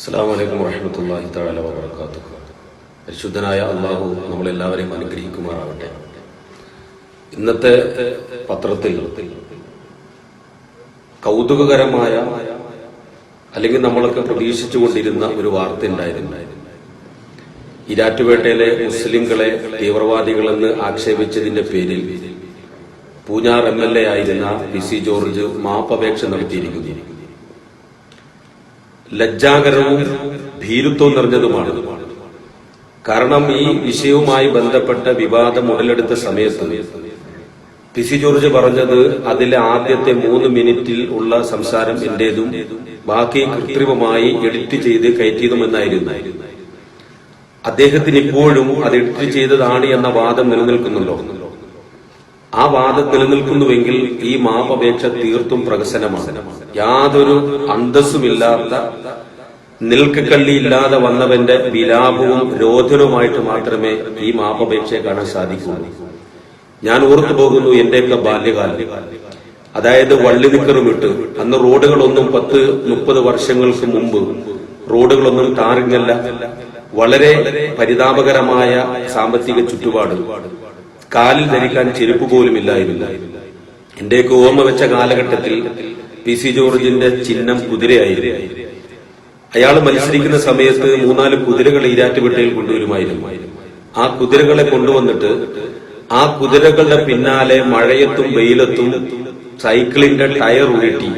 അസ്സലാമു അലൈക്കും വറഹ്മത്തുള്ളാഹി തആല വബറകാതുഹു. പരിശുദ്ധനായ അല്ലാഹു നമ്മളെല്ലാവരെയും അനുഗ്രഹിക്കുമാറാവട്ടെ. ഇന്നത്തെ പത്രത്തിൽ കൗതുകകരമായ അല്ലെങ്കിൽ നമ്മളൊക്കെ പ്രതീക്ഷിച്ചുകൊണ്ടിരുന്ന ഒരു വാർത്ത ഉണ്ടായിരുന്നു. ഈരാറ്റുപേട്ടയിലെ മുസ്ലിങ്ങളെ തീവ്രവാദികളെന്ന് ആക്ഷേപിച്ചതിന്റെ പേരിൽ പൂഞ്ഞാർ MLA ആയിരുന്ന PC ജോർജ് മാപ്പപേക്ഷ നടത്തിയിരിക്കുന്നു. ലജ്ജാകരവും ഭീരുത്വവും നിറഞ്ഞതുമാണ്. കാരണം ഈ വിഷയവുമായി ബന്ധപ്പെട്ട വിവാദം ഉടലെടുത്ത സമയത്ത് PC ജോർജ് പറഞ്ഞത് അതിലെ ആദ്യത്തെ 3 മിനിറ്റിൽ ഉള്ള സംസാരം എന്റേതും ബാക്കി കൃത്രിമമായി എഡിറ്റ് ചെയ്ത് കയറ്റിയതുമെന്നായിരുന്നു. അദ്ദേഹത്തിന് ഇപ്പോഴും അത് എഡിറ്റ് ചെയ്തതാണ് എന്ന വാദം നിലനിൽക്കുന്നുണ്ടോ? ആ വാദം നിലനിൽക്കുന്നുവെങ്കിൽ ഈ മാപ്പപേക്ഷ തീർത്തും പ്രഹസനമാണ്. യാതൊരു അന്തസ്സുമില്ലാത്ത നിൽക്കക്കള്ളിയില്ലാതെ വന്നവന്റെ വിലാപവും രോധനവുമായിട്ട് മാത്രമേ ഈ മാപ്പപേക്ഷയെ കാണാൻ സാധിക്കൂ. ഞാൻ ഓർത്തു പോകുന്നു എന്റെയൊക്കെ ബാല്യകാലം, അതായത് വള്ളി നിക്കറുമിട്ട് അന്ന് റോഡുകളൊന്നും 10-30 വർഷങ്ങൾക്ക് മുമ്പ് റോഡുകളൊന്നും ടാറിങ്ങല്ല. വളരെ പരിതാപകരമായ സാമ്പത്തിക ചുറ്റുപാട്, കാലിൽ ധരിക്കാൻ ചെരുപ്പ് പോലും ഇല്ലായിരുന്നു. എന്റെയൊക്കെ ഓർമ്മ വെച്ച കാലഘട്ടത്തിൽ PC ജോർജിന്റെ ചിഹ്നം കുതിരയായിരുന്നു. അയാൾ മത്സരിക്കുന്ന സമയത്ത് 3-4 കുതിരകളെ ഈരാറ്റുപേട്ടയിൽ കൊണ്ടുവരുമായിരുന്നു. ആ കുതിരകളെ കൊണ്ടുവന്നിട്ട് ആ കുതിരകളുടെ പിന്നാലെ മഴയത്തും വെയിലത്തും സൈക്കിളിന്റെ ടയർ ഉരുട്ടി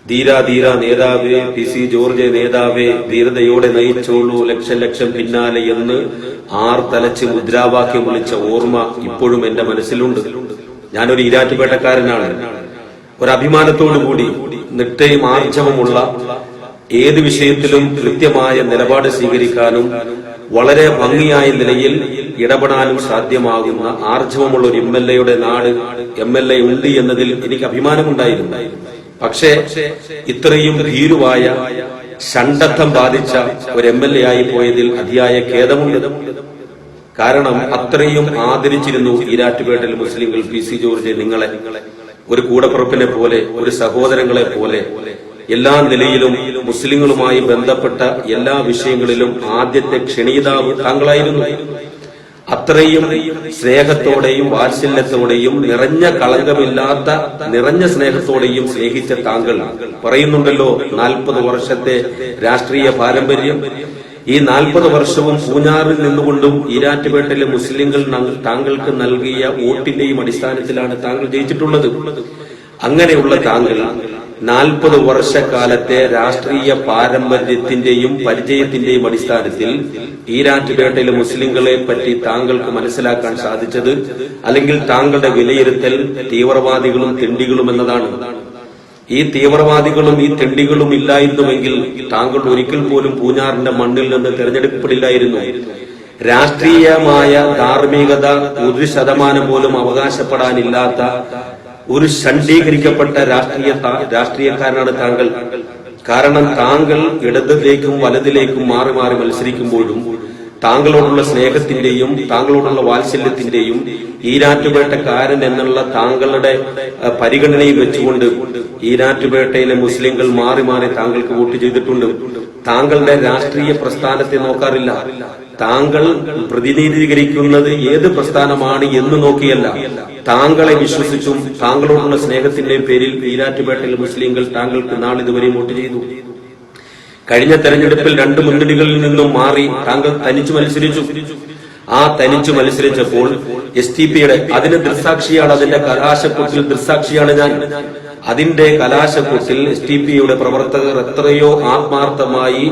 ധീരാ ധീരാ നേതാവേ, PC ജോർജ് നേതാവേ, ധീരതയോടെ നയിച്ചോളൂ, ലക്ഷം ലക്ഷം പിന്നാലെ എന്ന് ആർത്തലച്ച് മുദ്രാവാക്യം വിളിച്ച ഓർമ്മ ഇപ്പോഴും എന്റെ മനസ്സിലുണ്ട്. ഞാനൊരു ഈരാറ്റുപേട്ടക്കാരനാണ്. ഒരഭിമാനത്തോടുകൂടി നിഷ്ഠയും ആർജവമുള്ള ഏത് വിഷയത്തിലും കൃത്യമായ നിലപാട് സ്വീകരിക്കാനും വളരെ ഭംഗിയായ നിലയിൽ ഇടപെടാനും സാധ്യമാകുന്ന ആർജവമുള്ള ഒരു MLA നാട് MLA ഉണ്ട് എന്നതിൽ എനിക്ക് അഭിമാനമുണ്ടായിരുന്നു. പക്ഷേ ഇത്രയും ഭീരുവായ ഷണ്ഡത്വം ബാധിച്ച ഒരു MLA ആയി പോയതിൽ അതിയായ ഖേദമുണ്ട്. കാരണം അത്രയും ആദരിച്ചിരുന്നു ഈരാറ്റുപേട്ടയിൽ മുസ്ലിങ്ങൾ PC ജോർജ് നിങ്ങളെ ഒരു കൂടപ്പിറപ്പിനെ പോലെ, ഒരു സഹോദരങ്ങളെ പോലെ, എല്ലാ നിലയിലും മുസ്ലിങ്ങളുമായി ബന്ധപ്പെട്ട എല്ലാ വിഷയങ്ങളിലും ആദ്യത്തെ ക്ഷണീതാവ് താങ്കളായിരുന്നു. അത്രയും സ്നേഹത്തോടെയും വാത്സല്യത്തോടെയും നിറഞ്ഞ കളങ്കമില്ലാത്ത നിറഞ്ഞ സ്നേഹത്തോടെയും സ്നേഹിച്ച താങ്കൾ പറയുന്നുണ്ടല്ലോ 40 വർഷത്തെ രാഷ്ട്രീയ പാരമ്പര്യം. ഈ 40 വർഷവും പൂഞ്ഞാറിൽ നിന്നുകൊണ്ടും ഈരാറ്റുപേട്ടയിലെ മുസ്ലിങ്ങൾ താങ്കൾക്ക് നൽകിയ വോട്ടിന്റെയും അടിസ്ഥാനത്തിലാണ് താങ്കൾ ജയിച്ചിട്ടുള്ളത്. അങ്ങനെയുള്ള താങ്കൾ 40 വർഷക്കാലത്തെ രാഷ്ട്രീയ പാരമ്പര്യത്തിന്റെയും പരിചയത്തിന്റെയും അടിസ്ഥാനത്തിൽ ഈരാറ്റുപേട്ടയിലെ മുസ്ലിങ്ങളെ പറ്റി താങ്കൾക്ക് മനസ്സിലാക്കാൻ സാധിച്ചത്, അല്ലെങ്കിൽ താങ്കളുടെ വിലയിരുത്തൽ തീവ്രവാദികളും തെണ്ടികളും എന്നതാണ്. ഈ തീവ്രവാദികളും ഈ തെണ്ടികളും ഇല്ലായിരുന്നുവെങ്കിൽ താങ്കൾ ഒരിക്കൽ പോലും പൂഞ്ഞാറിന്റെ മണ്ണിൽ നിന്ന് തെരഞ്ഞെടുക്കപ്പെടില്ലായിരുന്നു. രാഷ്ട്രീയമായ ധാർമ്മികത 1% പോലും അവകാശപ്പെടാനില്ലാത്ത ഒരു ഷണ്ഡീകരിക്കപ്പെട്ട രാഷ്ട്രീയക്കാരനാണ് താങ്കൾ. കാരണം താങ്കൾ ഇടതിലേക്കും വലതിലേക്കും മാറി മാറി മത്സരിക്കുമ്പോഴും താങ്കളോടുള്ള സ്നേഹത്തിന്റെയും താങ്കളോടുള്ള വാത്സല്യത്തിന്റെയും ഈരാറ്റുപേട്ടക്കാരൻ എന്നുള്ള താങ്കളുടെ പരിഗണനയിൽ വെച്ചുകൊണ്ട് ഈരാറ്റുപേട്ടയിലെ മുസ്ലിങ്ങൾ മാറി മാറി താങ്കൾക്ക് വോട്ട് ചെയ്തിട്ടുണ്ട്. താങ്കളുടെ രാഷ്ട്രീയ പ്രസ്ഥാനത്തെ നോക്കാറില്ല. താങ്കൾ പ്രതിനിധീകരിക്കുന്നത് ഏത് പ്രസ്ഥാനമാണ് എന്ന് നോക്കിയല്ല, താങ്കളെ വിശ്വസിച്ചും താങ്കളോടുള്ള സ്നേഹത്തിന്റെ പേരിൽ ഈരാറ്റുപേട്ടയിലെ മുസ്ലിങ്ങൾ താങ്കൾക്ക് നാളിതുവരെ വോട്ട് ചെയ്തു. കഴിഞ്ഞ തെരഞ്ഞെടുപ്പിൽ 2 മുന്നണികളിൽ നിന്നും മാറി താങ്കൾ തനിച്ചു മത്സരിച്ചു. ആ തനിച്ചു മത്സരിച്ചപ്പോൾ STPയുടെ അതിന് ദൃക്സാക്ഷിയാണ്, അതിന്റെ കലാശക്കൊട്ടിൽ ദൃക്സാക്ഷിയാണ് ഞാൻ. അതിന്റെ കലാശക്കൊട്ടിൽ STPയുടെ പ്രവർത്തകർ എത്രയോ ആത്മാർത്ഥമായി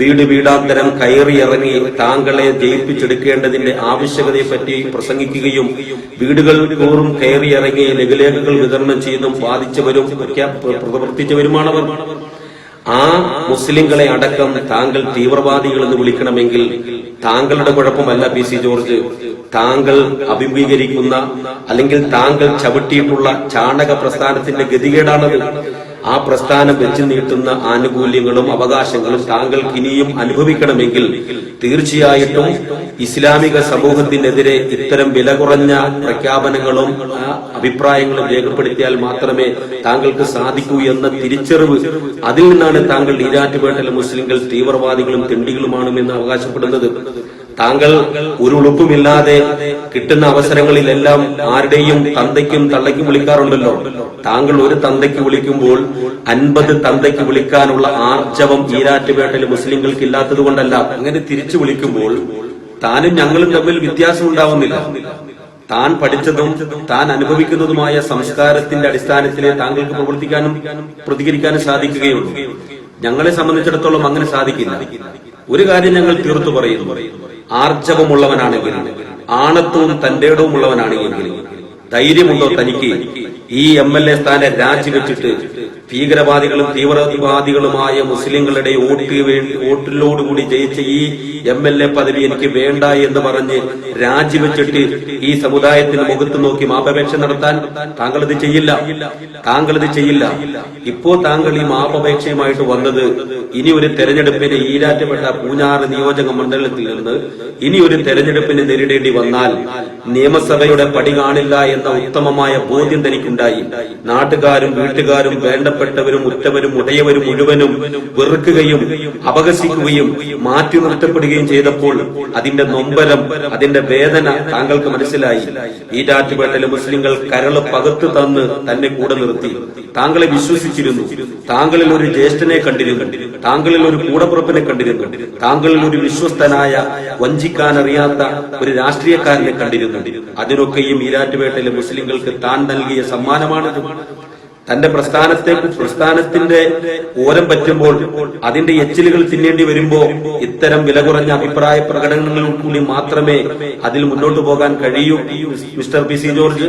വീട് വീടാന്തരം കയറിയിറങ്ങി താങ്കളെ ജയിപ്പിച്ചെടുക്കേണ്ടതിന്റെ ആവശ്യകതയെപ്പറ്റി പ്രസംഗിക്കുകയും വീടുകൾ തോറും കയറിയിറങ്ങി ലഘുലേഖകൾ വിതരണം ചെയ്തും ബാധിച്ചവരും പ്രവർത്തിച്ചവരുമാണവർ. ആ മുസ്ലിങ്ങളെ അടക്കം താങ്കൾ തീവ്രവാദികൾ എന്ന് വിളിക്കണമെങ്കിൽ താങ്കളുടെ കുഴപ്പമല്ല PC ജോർജ്, താങ്കൾ അഭിമുഖീകരിക്കുന്ന അല്ലെങ്കിൽ താങ്കൾ ചവിട്ടിയിട്ടുള്ള ചാണക പ്രസ്ഥാനത്തിന്റെ ഗതികേടാണത്. ആ പ്രസ്ഥാനം വെച്ച് നീട്ടുന്ന ആനുകൂല്യങ്ങളും അവകാശങ്ങളും താങ്കൾക്ക് ഇനിയും അനുഭവിക്കണമെങ്കിൽ തീർച്ചയായിട്ടും ഇസ്ലാമിക സമൂഹത്തിനെതിരെ ഇത്തരം വില കുറഞ്ഞ പ്രഖ്യാപനങ്ങളും അഭിപ്രായങ്ങളും രേഖപ്പെടുത്തിയാൽ മാത്രമേ താങ്കൾക്ക് സാധിക്കൂ എന്ന തിരിച്ചറിവ്, അതിൽ നിന്നാണ് താങ്കൾ ഈരാറ്റുപേട്ടയിലെ മുസ്ലിങ്ങൾ തീവ്രവാദികളും തെണ്ടികളുമാണെന്ന് അവകാശപ്പെടുന്നത്. താങ്കൾ ഒരു ഉളുപ്പുമില്ലാതെ കിട്ടുന്ന അവസരങ്ങളിലെല്ലാം ആരുടെയും തന്തയ്ക്കും തള്ളയ്ക്കും വിളിക്കാറുണ്ടല്ലോ. താങ്കൾ ഒരു തന്തയ്ക്ക് വിളിക്കുമ്പോൾ 50 തന്തയ്ക്ക് വിളിക്കാനുള്ള ആർജവം ഈരാറ്റുപേട്ടയിലെ മുസ്ലിങ്ങൾക്ക് ഇല്ലാത്തത് കൊണ്ടല്ല. അങ്ങനെ തിരിച്ചു വിളിക്കുമ്പോൾ താനും ഞങ്ങളും തമ്മിൽ വ്യത്യാസം ഉണ്ടാവുന്നില്ല. താൻ പഠിച്ചതും താൻ അനുഭവിക്കുന്നതുമായ സംസ്കാരത്തിന്റെ അടിസ്ഥാനത്തിലെ താങ്കൾക്ക് പ്രവർത്തിക്കാനും പ്രതികരിക്കാനും സാധിക്കുകയുള്ളൂ. ഞങ്ങളെ സംബന്ധിച്ചിടത്തോളം അങ്ങനെ സാധിക്കില്ല. ഒരു കാര്യം ഞങ്ങൾ തീർത്തു പറയുന്നു, ആർജവമുള്ളവനാണെങ്കിലും ആണത്വവും തന്റേടവും ഉള്ളവനാണെങ്കിലും ധൈര്യമുണ്ടോ തനിക്ക് ഈ MLA സ്ഥാനം രാജിവെച്ചിട്ട് ഭീകരവാദികളും തീവ്രവാദികളുമായ മുസ്ലിങ്ങളുടെ വോട്ടിലോടുകൂടി ജയിച്ച ഈ MLA പദവി എനിക്ക് വേണ്ട എന്ന് പറഞ്ഞ് രാജിവെച്ചിട്ട് ഈ സമുദായത്തിന് മുഖത്ത് നോക്കി മാപ്പപേക്ഷ നടത്താൻ താങ്കളത് ചെയ്യില്ല. ഇപ്പോ താങ്കൾ ഈ മാപ്പപേക്ഷയുമായിട്ട് വന്നത് ഇനി ഒരു തെരഞ്ഞെടുപ്പിന് ഈരാറ്റുപേട്ട പൂഞ്ഞാറ് നിയോജക മണ്ഡലത്തിൽ നിന്ന് ഇനി ഒരു തെരഞ്ഞെടുപ്പിന് നേരിടേണ്ടി വന്നാൽ നിയമസഭയുടെ പടി കാണില്ല എന്ന ഉത്തമമായ ബോധ്യം തനിക്കുണ്ടായി. നാട്ടുകാരും വീട്ടുകാരും വേണ്ടപ്പെട്ടവരും ഉറ്റവരും ഉടയവരും മുഴുവനും വെറുക്കുകയും അപഹസിക്കുകയും മാറ്റി നിർത്തപ്പെടുകയും ചെയ്തപ്പോൾ അതിന്റെ നൊമ്പരം, അതിന്റെ വേദന താങ്കൾക്ക് മനസ്സിലായി. ഈരാറ്റുപേട്ടയിലെ മുസ്ലിങ്ങൾ കരള് പകർത്തു തന്ന് തന്നെ കൂടെ നിർത്തി. താങ്കളെ വിശ്വസിച്ചിരുന്നു. താങ്കളിൽ ഒരു ജ്യേഷ്ഠനെ കണ്ടിരുന്നു, താങ്കളിൽ ഒരു കൂടപ്പുറപ്പിനെ കണ്ടിരുന്നു, താങ്കളിൽ ഒരു വിശ്വസ്തനായ വഞ്ചിക്കാനറിയാത്ത ഒരു രാഷ്ട്രീയക്കാരനെ കണ്ടിരുന്നു. അതിനൊക്കെയും ഈരാറ്റുപേട്ടയിലെ മുസ്ലിങ്ങൾക്ക് താൻ നൽകിയ സമ്മാനമാണത്. തന്റെ പ്രസ്ഥാനത്തിന്റെ ഓരം പറ്റുമ്പോൾ അതിന്റെ എച്ചിലുകൾ തിന്നേണ്ടി വരുമ്പോ ഇത്തരം വില കുറഞ്ഞ അഭിപ്രായ പ്രകടനങ്ങളിൽ കൂടി മാത്രമേ അതിൽ മുന്നോട്ട് പോകാൻ കഴിയൂ മിസ്റ്റർ PC ജോർജ്.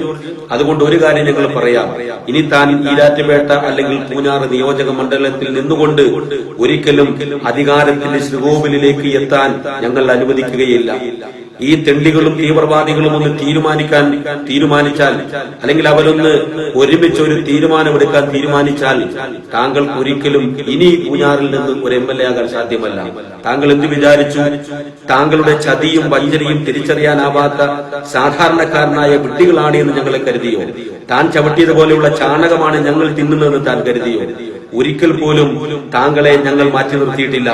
അതുകൊണ്ട് ഒരു കാര്യം ഞങ്ങൾ പറയാം, ഇനി താൻ ഈരാറ്റുപേട്ട അല്ലെങ്കിൽ പൂഞ്ഞാറ് നിയോജക മണ്ഡലത്തിൽ നിന്നുകൊണ്ട് ഒരിക്കലും അധികാരത്തിന്റെ ശ്രീകോവിലേക്ക് എത്താൻ ഞങ്ങൾ അനുവദിക്കുകയില്ല. ഈ തെണ്ടികളും തീവ്രവാദികളും ഒന്ന് തീരുമാനിച്ചാൽ അല്ലെങ്കിൽ അവരൊന്ന് ഒരുമിച്ച് ഒരു തീരുമാനമെടുക്കാൻ തീരുമാനിച്ചാൽ താങ്കൾക്ക് ഒരിക്കലും ഇനി പൂഞ്ഞാറിൽ നിന്ന് ഒരു MLA ആകാൻ സാധ്യമല്ല. താങ്കൾ എന്ത് വിചാരിച്ചു? താങ്കളുടെ ചതിയും വഞ്ചനയും തിരിച്ചറിയാനാവാത്ത സാധാരണക്കാരനായ വിഡ്ഢികളാണ് എന്ന് ഞങ്ങളെ കരുതിയോ? താൻ ചവിട്ടിയതുപോലെയുള്ള ചാണകമാണ് ഞങ്ങൾ തിന്നുന്നതെന്ന് താൻ കരുതിയോ? ഒരിക്കൽ പോലും താങ്കളെ ഞങ്ങൾ മാറ്റി നിർത്തിയിട്ടില്ല.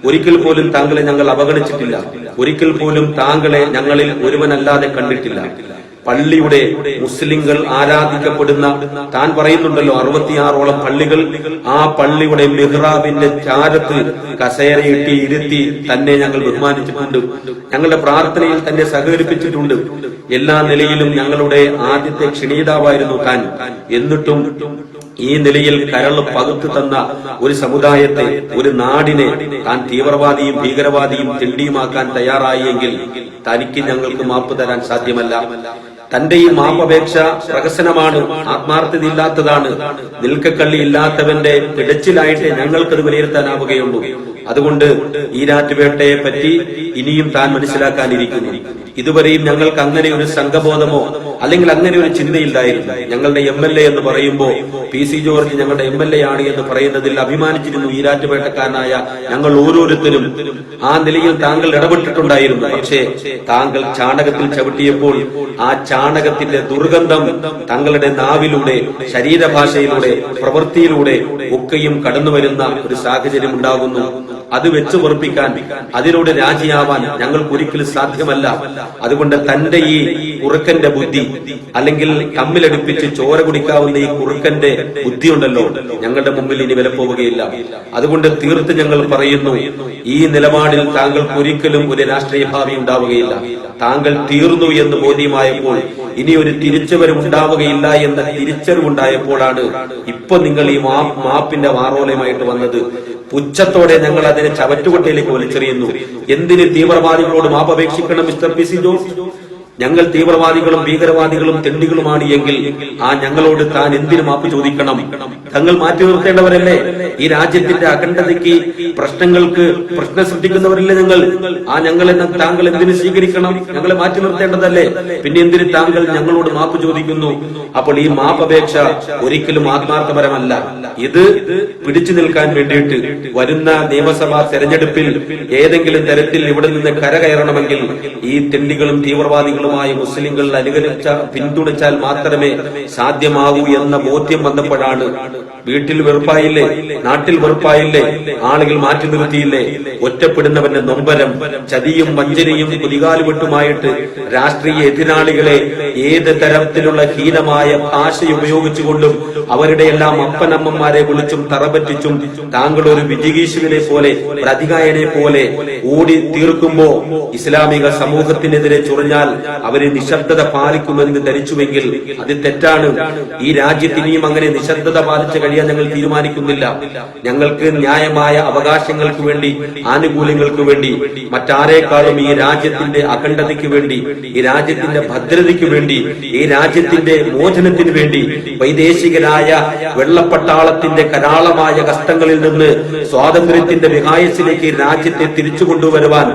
ഒരിക്കൽ പോലും താങ്കളെ ഞങ്ങൾ അവഗണിച്ചിട്ടില്ല. ഒരിക്കൽ പോലും താങ്കളെ ഞങ്ങളിൽ ഒരുവനല്ലാതെ കണ്ടിട്ടില്ല. പള്ളിയുടെ മുസ്ലിങ്ങൾ ആരാധിക്കപ്പെടുന്ന താൻ പറയുന്നുണ്ടല്ലോ 66ഓളം പള്ളികൾ, ആ പള്ളിയുടെ മിഹ്റാബിന്റെ ചാരത്ത് കസേരയിട്ട് ഇരുത്തി തന്നെ ഞങ്ങൾ ബഹുമാനിച്ചിട്ടുണ്ട്. ഞങ്ങളുടെ പ്രാർത്ഥനയിൽ തന്നെ സഹകരിപ്പിച്ചിട്ടുണ്ട്. എല്ലാ നിലയിലും ഞങ്ങളുടെ ആദ്യത്തെ ക്ഷണീതാവായിരുന്നു താൻ. എന്നിട്ടും ഈ നിലയിൽ കരള് പകുത്തു തന്ന ഒരു സമുദായത്തെ, ഒരു നാടിനെ താൻ തീവ്രവാദിയും ഭീകരവാദിയും തെണ്ടിയുമാക്കാൻ തയ്യാറായെങ്കിൽ തനിക്ക് ഞങ്ങൾക്ക് മാപ്പ് തരാൻ സാധ്യമല്ല. തന്റെ ഈ മാപ്പപേക്ഷ പ്രഹസനമാണ്, ആത്മാർത്ഥതയില്ലാത്തതാണ്. നിൽക്കക്കള്ളി ഇല്ലാത്തവന്റെ പിടച്ചിലായിട്ട് ഞങ്ങൾക്കത് വിലയിരുത്താനാവുകയുള്ളൂ. അതുകൊണ്ട് ഈരാറ്റുപേട്ടയെ പറ്റി ഇനിയും താൻ മനസ്സിലാക്കാനിരിക്കുന്നു. ഇതുവരെയും ഞങ്ങൾക്ക് അങ്ങനെ ഒരു സംഘബോധമോ അല്ലെങ്കിൽ അങ്ങനെ ഒരു ചിന്തയില്ലായിരുന്നു. ഞങ്ങളുടെ MLA എന്ന് പറയുമ്പോൾ PC ജോർജ് ഞങ്ങളുടെ MLA ആണ് എന്ന് പറയുന്നതിൽ അഭിമാനിച്ചിരുന്നു ഈരാറ്റുപേട്ടക്കാരനായ ഞങ്ങൾ ഓരോരുത്തരും. ആ നിലയിൽ താങ്കൾ ഇടപെട്ടിട്ടുണ്ടായിരുന്നു. പക്ഷേ താങ്കൾ ചാണകത്തിൽ ചവിട്ടിയപ്പോൾ ആ ചാണകത്തിന്റെ ദുർഗന്ധം താങ്കളുടെ നാവിലൂടെ, ശരീരഭാഷയിലൂടെ, പ്രവൃത്തിയിലൂടെ ഒക്കെയും കടന്നു വരുന്ന ഒരു സാഹചര്യം ഉണ്ടാകുന്നു. അത് വെച്ചു പൊറപ്പിക്കാൻ, അതിലൂടെ രാജിയാവാൻ ഞങ്ങൾക്ക് ഒരിക്കലും സാധ്യമല്ല. അതുകൊണ്ട് തന്റെ ഈ കുറുക്കന്റെ ബുദ്ധി, അല്ലെങ്കിൽ തമ്മിലടുപ്പിച്ച് ചോര കുടിക്കാവുന്ന ഈ കുറുക്കന്റെ ബുദ്ധിയുണ്ടല്ലോ, ഞങ്ങളുടെ മുമ്പിൽ ഇനി വില പോവുകയില്ല. അതുകൊണ്ട് തീർത്ത് ഞങ്ങൾ പറയുന്നു, ഈ നിലപാടിൽ താങ്കൾക്ക് ഒരിക്കലും ഒരു രാഷ്ട്രീയ ഭാവി ഉണ്ടാവുകയില്ല. താങ്കൾ തീർന്നു എന്ന് ബോധ്യമായപ്പോൾ, ഇനി ഒരു തിരിച്ചുവരവുണ്ടാവുകയില്ല എന്ന തിരിച്ചറിവുണ്ടായപ്പോഴാണ് ഇപ്പൊ നിങ്ങൾ ഈ മാപ്പിന്റെ വാറോലയുമായിട്ട് വന്നത്. പുച്ഛത്തോടെ ഞങ്ങൾ അതിനെ ചവറ്റുകൊട്ടയിലേക്ക് വലിച്ചെറിയുന്നു. എന്തിന് തീവ്രവാദികളോട് മാപ്പപേക്ഷിക്കണം മിസ്റ്റർ PC ജോർജ്? ഞങ്ങൾ തീവ്രവാദികളും ഭീകരവാദികളും തെണ്ടികളുമാണ് എങ്കിൽ ആ ഞങ്ങളോട് താൻ എന്തിനു മാപ്പ് ചോദിക്കണം? തങ്ങൾ മാറ്റി നിർത്തേണ്ടവരല്ലേ? ഈ രാജ്യത്തിന്റെ അഖണ്ഡതയ്ക്ക് പ്രശ്നങ്ങൾക്ക് പ്രശ്നം സൃഷ്ടിക്കുന്നവരല്ലേ ഞങ്ങൾ? ആ ഞങ്ങളെ താങ്കൾ എന്തിനു സ്വീകരിക്കണം? ഞങ്ങളെ മാറ്റി നിർത്തേണ്ടതല്ലേ? പിന്നെ എന്തിന് താങ്കൾ ഞങ്ങളോട് മാപ്പ് ചോദിക്കുന്നു? അപ്പോൾ ഈ മാപ്പപേക്ഷ ഒരിക്കലും ആത്മാർത്ഥപരമല്ല. ഇത് പിടിച്ചു നിൽക്കാൻ വേണ്ടിയിട്ട് വരുന്ന നിയമസഭാ തെരഞ്ഞെടുപ്പിൽ ഏതെങ്കിലും തരത്തിൽ ഇവിടെ നിന്ന് കരകയറണമെങ്കിൽ ഈ തെണ്ടികളും തീവ്രവാദികളുമായ മുസ്ലിങ്ങൾ പിന്തുണച്ചാൽ മാത്രമേ സാധ്യമാകൂ എന്ന ബോധ്യം വന്നപ്പോഴാണ്. വീട്ടിൽ വെറുപ്പായില്ലേ, നാട്ടിൽ വെറുപ്പായില്ലേ, ആളുകൾ മാറ്റി നിർത്തിയില്ലേ? ഒറ്റപ്പെടുന്നവന്റെ നൊമ്പരം, ചതിയും വഞ്ചനയും കുതികാലുവെട്ടുമായിട്ട് രാഷ്ട്രീയ എതിരാളികളെ ഏത് തരത്തിലുള്ള ഹീനമായ ഭാഷ ഉപയോഗിച്ചുകൊണ്ടും അവരുടെ എല്ലാം അപ്പനമ്മമാരെ വിളിച്ചും തറപറ്റിച്ചും താങ്കൾ ഒരു വിജിഗീഷുവിനെ പോലെ പ്രതികായനെ പോലെ ഓടി തീർക്കുമ്പോ ഇസ്ലാമിക സമൂഹത്തിനെതിരെ ചൊറിഞ്ഞാൽ അവരെ നിശബ്ദത പാലിക്കുമെന്ന് ധരിച്ചുവെങ്കിൽ അത് തെറ്റാണ്. ഈ രാജ്യത്തിനെയും അങ്ങനെ നിശബ്ദത പാലിച്ച് കഴിയാൻ ഞങ്ങൾ തീരുമാനിക്കുന്നില്ല. ഞങ്ങൾക്ക് ന്യായമായ അവകാശങ്ങൾക്ക് വേണ്ടി, ആനുകൂല്യങ്ങൾക്ക് വേണ്ടി, മറ്റാരേക്കാളും ഈ രാജ്യത്തിന്റെ അഖണ്ഡതയ്ക്ക് വേണ്ടി, ഈ രാജ്യത്തിന്റെ ഭദ്രതയ്ക്ക് വേണ്ടി, ഈ രാജ്യത്തിന്റെ മോചനത്തിന് വേണ്ടി വൈദേശികരായ വെള്ളപ്പട്ടാളത്തിന്റെ കരാളമായ കഷ്ടങ്ങളിൽ നിന്ന് സ്വാതന്ത്ര്യത്തിന്റെ വിഹായസിലേക്ക് രാജ്യത്തെ തിരിച്ചു കൊണ്ടുവരുവാൻ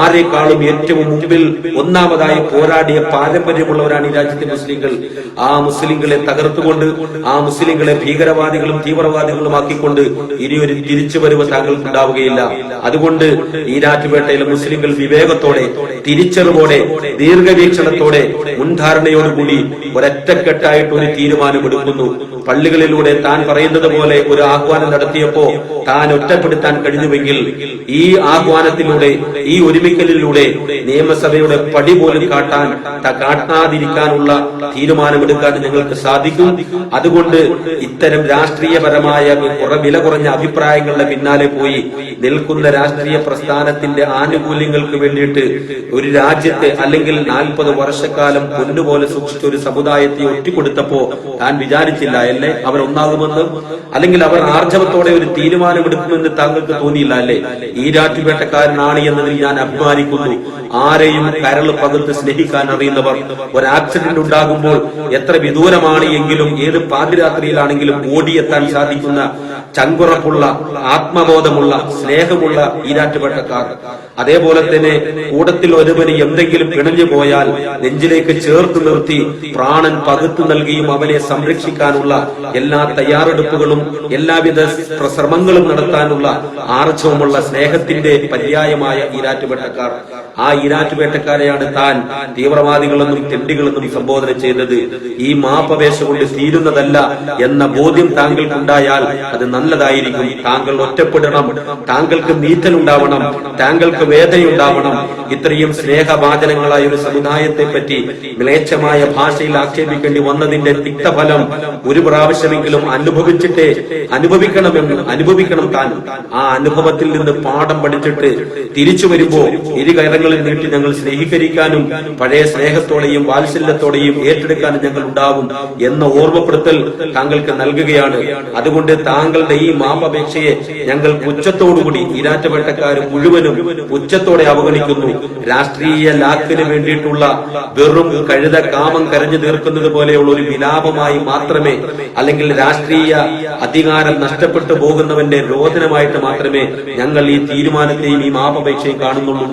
ആരെക്കാളും ഏറ്റവും മുമ്പിൽ ഒന്നാമതായി പോരാടിയ പാരമ്പര്യമുള്ളവരാണ് ഈ രാജ്യത്തെ മുസ്ലിങ്ങൾ. ആ മുസ്ലിങ്ങളെ തകർത്തുകൊണ്ട്, ആ മുസ്ലിങ്ങളെ ഭീകരവാദികളും തീവ്രവാദികളുമാക്കിക്കൊണ്ട് ഇനിയൊരു തിരിച്ചുവരവ് താങ്കൾക്ക് ഉണ്ടാവുകയില്ല. അതുകൊണ്ട് ഈരാറ്റുപേട്ടയിലെ മുസ്ലിങ്ങൾ വിവേകത്തോടെ, തിരിച്ചറിവോടെ, ദീർഘവീക്ഷണത്തോടെ, മുൻധാരണയോടുകൂടി ഒരൊറ്റക്കെട്ടായിട്ട് ഒരു തീരുമാനമെടുക്കുന്നു. പള്ളികളിലൂടെ താൻ പറയുന്നത് പോലെ ഒരു ആഹ്വാനം നടത്തിയപ്പോ താൻ ഒറ്റപ്പെടുത്താൻ കഴിഞ്ഞുവെങ്കിൽ ഈ ആഹ്വാനത്തിലൂടെ, ഈ ഒരുമിക്കലിലൂടെ നിയമസഭയുടെ പടി പോലും കാട്ടാതിരിക്കാനുള്ള തീരുമാനമെടുക്കാൻ ഞങ്ങൾക്ക് സാധിക്കും. അതുകൊണ്ട് ഇത്തരം രാഷ്ട്രീയപരമായ വില കുറഞ്ഞ അഭിപ്രായങ്ങളുടെ പിന്നാലെ പോയി നിൽക്കുന്ന രാഷ്ട്രീയ പ്രസ്ഥാനത്തിന്റെ ആനുകൂല്യങ്ങൾക്ക് വേണ്ടിയിട്ട് ഒരു രാജ്യത്തെ അല്ലെങ്കിൽ 40 വർഷക്കാലം പൊന്നുപോലെ സൂക്ഷിച്ച ഒരു സമുദായത്തെ ഒറ്റിക്കൊടുത്തപ്പോ താൻ വിചാരിച്ചില്ല അല്ലേ അവർ ഒന്നാകുമെന്ന്? അല്ലെങ്കിൽ അവർ ആർജവത്തോടെ ഒരു തീരുമാനമെടുക്കുമെന്ന് താങ്കൾക്ക് തോന്നിയില്ല അല്ലേ? ഈരാറ്റുപേട്ടക്കാരനാണ് എന്നതിൽ ഞാൻ അഭിമാനിക്കുന്നു. ആരെയും കരൾ പകർത്ത് സ്നേഹിക്കാൻ അറിയുന്നവർ, ഒരു ആക്സിഡന്റ് ഉണ്ടാകുമ്പോൾ എത്ര വിദൂരമാണ് എങ്കിലും ഏത് പാതിരാത്രിയിലാണെങ്കിലും ഓടിയെത്താൻ സാധിക്കുന്ന ചങ്കുറപ്പുള്ള, ആത്മബോധമുള്ള, സ്നേഹമുള്ള ഈരാറ്റുപേട്ടക്കാർ. അതേപോലെ തന്നെ കൂടത്തിൽ ഒരുവന് എന്തെങ്കിലും പിണഞ്ഞു പോയാൽ നെഞ്ചിലേക്ക് ചേർത്ത് നിർത്തി പ്രാണൻ പകുത്തു നൽകിയും അവനെ സംരക്ഷിക്കാനുള്ള എല്ലാ തയ്യാറെടുപ്പുകളും എല്ലാവിധ ശ്രമങ്ങളും നടത്താനുള്ള ആർജവമുള്ള സ്നേഹത്തിന്റെ പര്യായമായ ഈരാറ്റുപേട്ടക്കാർ. ആ ഈരാറ്റുപേട്ടക്കാരെയാണ് താൻ തീവ്രവാദികളെന്നും തെണ്ടികളെന്നും സംബോധന ചെയ്തത്. ഈ മാപ്പപേക്ഷ കൊണ്ട് തീരുന്നതല്ല എന്ന ബോധ്യം താങ്കൾക്കുണ്ടായാൽ അത് നല്ലതായിരിക്കും. താങ്കൾ ഒറ്റപ്പെടണം, താങ്കൾക്ക് നീറ്റലുണ്ടാവണം, താങ്കൾക്ക് വേദനയുണ്ടാവണം. ഇത്രയും സ്നേഹവാചനങ്ങളായ ഒരു സമുദായത്തെ പറ്റി മ്ലേച്ഛമായ ഭാഷയിൽ ആക്ഷേപിക്കേണ്ടി വന്നതിന്റെ തിക്തഫലം ഒരു പ്രാവശ്യമെങ്കിലും അനുഭവിക്കണം താൻ. ആ അനുഭവത്തിൽ നിന്ന് പാഠം പഠിച്ചിട്ട് തിരിച്ചു വരുമ്പോ ഇരുകരങ്ങളിൽ നീട്ടി ഞങ്ങൾ സ്നേഹീകരിക്കാനും പഴയ സ്നേഹത്തോടെയും വാത്സല്യത്തോടെയും ഏറ്റെടുക്കാനും ഞങ്ങൾ ഉണ്ടാവും എന്ന ഓർമ്മപ്പെടുത്തൽ താങ്കൾക്ക് നൽകുകയാണ്. അതുകൊണ്ട് താങ്കളുടെ ഈ മാപ്പപേക്ഷയെ ഞങ്ങൾ പുച്ഛത്തോടുകൂടി ഈരാറ്റുപേട്ടക്കാർ മുഴുവനും പുച്ഛത്തോടെ അവഗണിക്കുന്നു. രാഷ്ട്രീയ ലാക്കിന് വേണ്ടിയിട്ടുള്ള വെറും കഴുത കാമം കരഞ്ഞു തീർക്കുന്നത് പോലെയുള്ള ഒരു വിലാപമായി മാത്രമേ, അല്ലെങ്കിൽ രാഷ്ട്രീയ അധികാരം നഷ്ടപ്പെട്ടു പോകുന്നവന്റെ രോദനമായിട്ട് മാത്രമേ ഞങ്ങൾ ഈ തീരുമാനത്തെയും ഈ മാപ്പപേക്ഷയും കാണുന്നുള്ളൂ.